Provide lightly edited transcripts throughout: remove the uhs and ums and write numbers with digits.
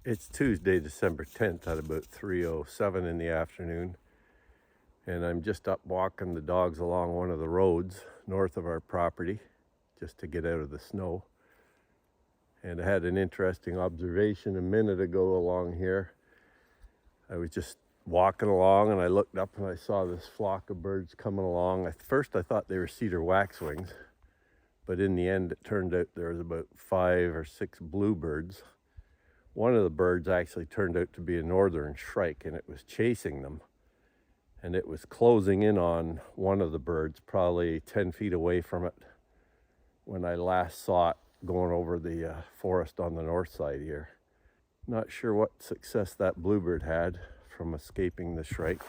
It's Tuesday, December 10th at about 3:07 in the afternoon, and I'm just up walking the dogs along one of the roads north of our property just to get out of the snow. And I had an interesting observation a minute ago along here. I was just walking along and I looked up and I saw this flock of birds coming along. At first I thought they were cedar waxwings, but in the end it turned out there was about 5 or 6 bluebirds. One of the birds actually turned out to be a northern shrike, and it was chasing them. And it was closing in on one of the birds, probably 10 feet away from it, when I last saw it going over the forest on the north side here. Not sure what success that bluebird had from escaping the shrike.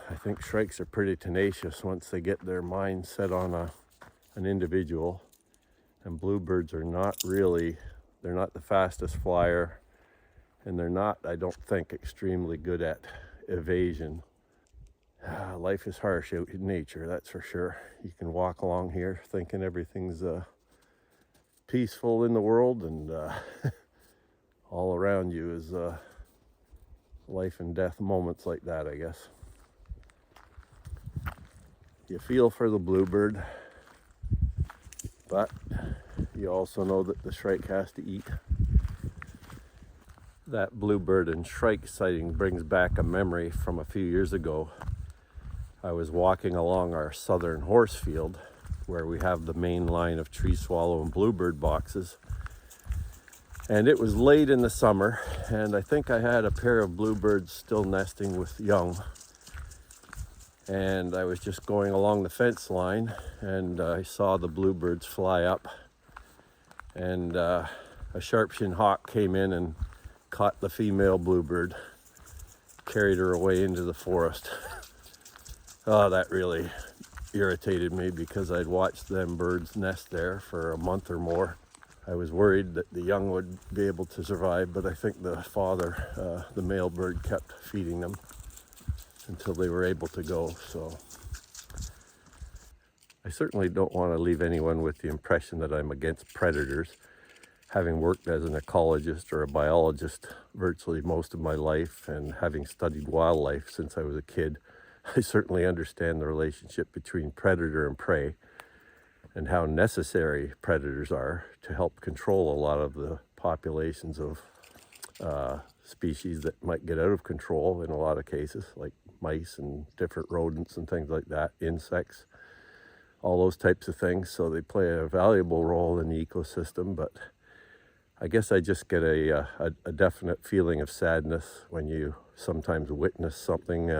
I think shrikes are pretty tenacious once they get their mind set on an individual. And bluebirds are not really, they're not the fastest flyer, and they're not, I don't think, extremely good at evasion. Life is harsh out in nature, that's for sure. You can walk along here thinking everything's peaceful in the world, and all around you is life and death moments like that, I guess. You feel for the bluebird, but you also know that the shrike has to eat. That bluebird and shrike sighting brings back a memory from a few years ago. I was walking along our southern horse field where we have the main line of tree swallow and bluebird boxes. And it was late in the summer, and I think I had a pair of bluebirds still nesting with young. And I was just going along the fence line, and I saw the bluebirds fly up. And a sharp-shinned hawk came in and caught the female bluebird, carried her away into the forest. Oh, that really irritated me because I'd watched them birds nest there for a month or more. I was worried that the young would be able to survive, but I think the father, the male bird, kept feeding them until they were able to go. So I certainly don't want to leave anyone with the impression that I'm against predators. Having worked as an ecologist or a biologist virtually most of my life, and having studied wildlife since I was a kid, I certainly understand the relationship between predator and prey and how necessary predators are to help control a lot of the populations of species that might get out of control in a lot of cases, like mice and different rodents and things like that, insects, all those types of things. So they play a valuable role in the ecosystem, but I guess I just get a definite feeling of sadness when you sometimes witness something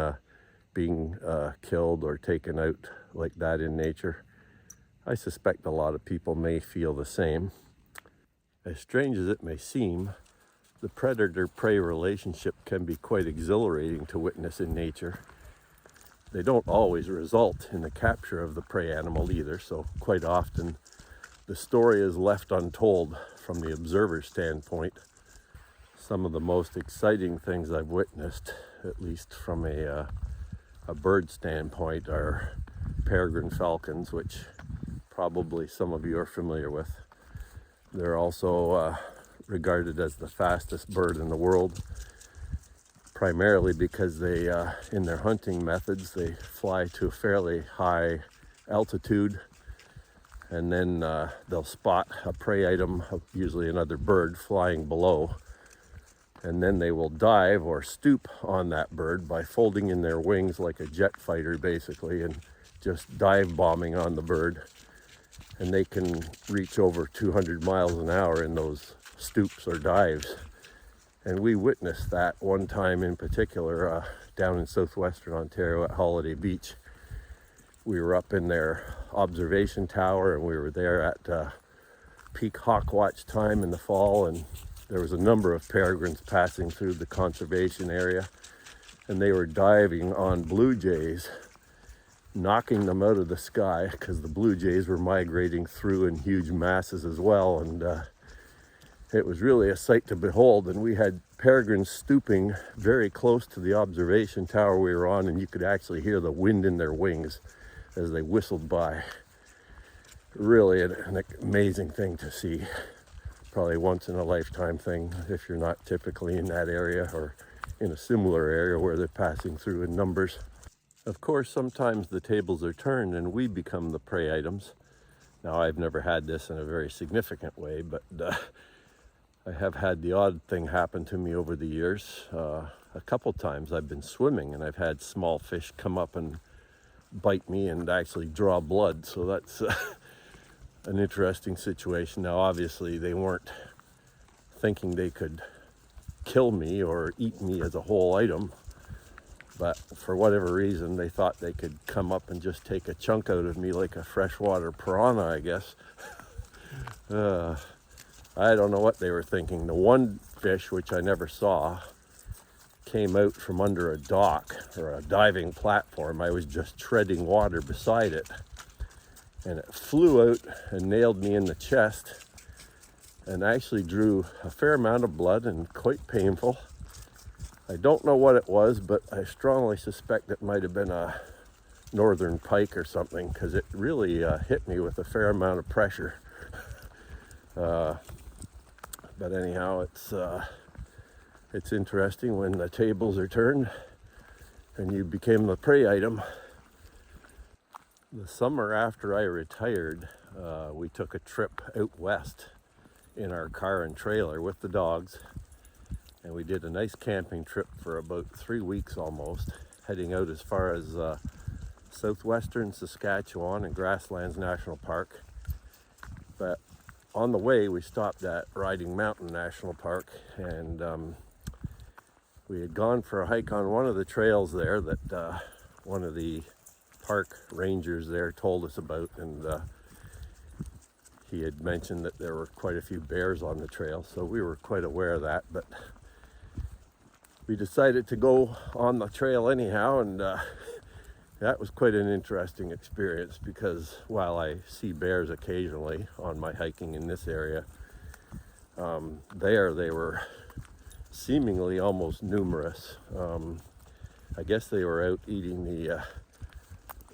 being killed or taken out like that in nature. I suspect a lot of people may feel the same. As strange as it may seem, the predator-prey relationship can be quite exhilarating to witness in nature. They don't always result in the capture of the prey animal either, so quite often the story is left untold from the observer's standpoint. Some of the most exciting things I've witnessed, at least from a bird standpoint, are peregrine falcons, which probably some of you are familiar with. They're also regarded as the fastest bird in the world, primarily because they, in their hunting methods, they fly to a fairly high altitude, and then they'll spot a prey item, usually another bird, flying below, and then they will dive or stoop on that bird by folding in their wings like a jet fighter, basically, and just dive bombing on the bird. And they can reach over 200 miles an hour in those stoops or dives. And we witnessed that one time in particular down in southwestern Ontario at Holiday Beach. We were up in their observation tower, and we were there at peak hawk watch time in the fall, and there was a number of peregrines passing through the conservation area, and they were diving on blue jays, knocking them out of the sky because the blue jays were migrating through in huge masses as well. And it was really a sight to behold. And we had peregrines stooping very close to the observation tower we were on, and you could actually hear the wind in their wings as they whistled by. Really an amazing thing to see. probably once in a lifetime thing if you're not typically in that area or in a similar area where they're passing through in numbers. Of course, sometimes the tables are turned and we become the prey items. Now, I've never had this in a very significant way, but I have had the odd thing happen to me over the years. A couple times I've been swimming and I've had small fish come up and bite me and actually draw blood. So that's an interesting situation. Now, obviously, they weren't thinking they could kill me or eat me as a whole item, but for whatever reason, they thought they could come up and just take a chunk out of me like a freshwater piranha, I guess. I don't know what they were thinking. The one fish, which I never saw, came out from under a dock or a diving platform. I was just treading water beside it, and it flew out and nailed me in the chest and actually drew a fair amount of blood and quite painful. I don't know what it was, but I strongly suspect it might have been a northern pike or something, because it really hit me with a fair amount of pressure. But anyhow, it's interesting when the tables are turned and you became the prey item. The summer after I retired, we took a trip out west in our car and trailer with the dogs, and we did a nice camping trip for about 3 weeks almost, heading out as far as southwestern Saskatchewan and Grasslands National Park. But on the way, we stopped at Riding Mountain National Park, and we had gone for a hike on one of the trails there that one of the park rangers there told us about, and he had mentioned that there were quite a few bears on the trail, so we were quite aware of that, but we decided to go on the trail anyhow, and that was quite an interesting experience, because while I see bears occasionally on my hiking in this area, there they were seemingly almost numerous. I guess they were out eating the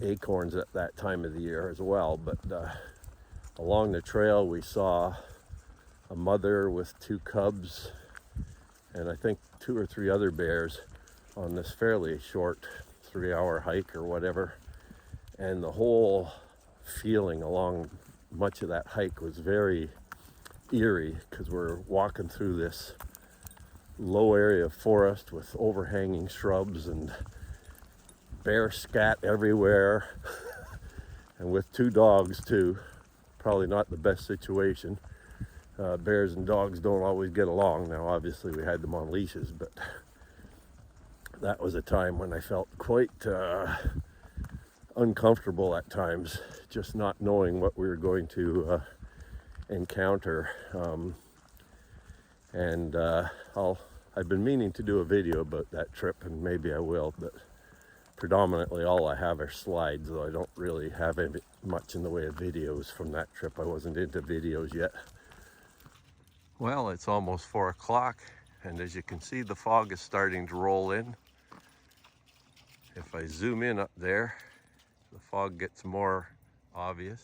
acorns at that time of the year as well, but along the trail we saw a mother with 2 cubs and I think 2 or 3 other bears on this fairly short 3-hour hike or whatever, and the whole feeling along much of that hike was very eerie, because we're walking through this low area of forest with overhanging shrubs and bear scat everywhere and with 2 dogs too. Probably not the best situation. Bears and dogs don't always get along. Now obviously we had them on leashes, but that was a time when I felt quite uncomfortable at times, just not knowing what we were going to encounter. I've been meaning to do a video about that trip, and maybe I will, but predominantly all I have are slides, though I don't really have much in the way of videos from that trip. I wasn't into videos yet. Well, it's almost 4 o'clock, and as you can see, the fog is starting to roll in. If I zoom in up there, the fog gets more obvious.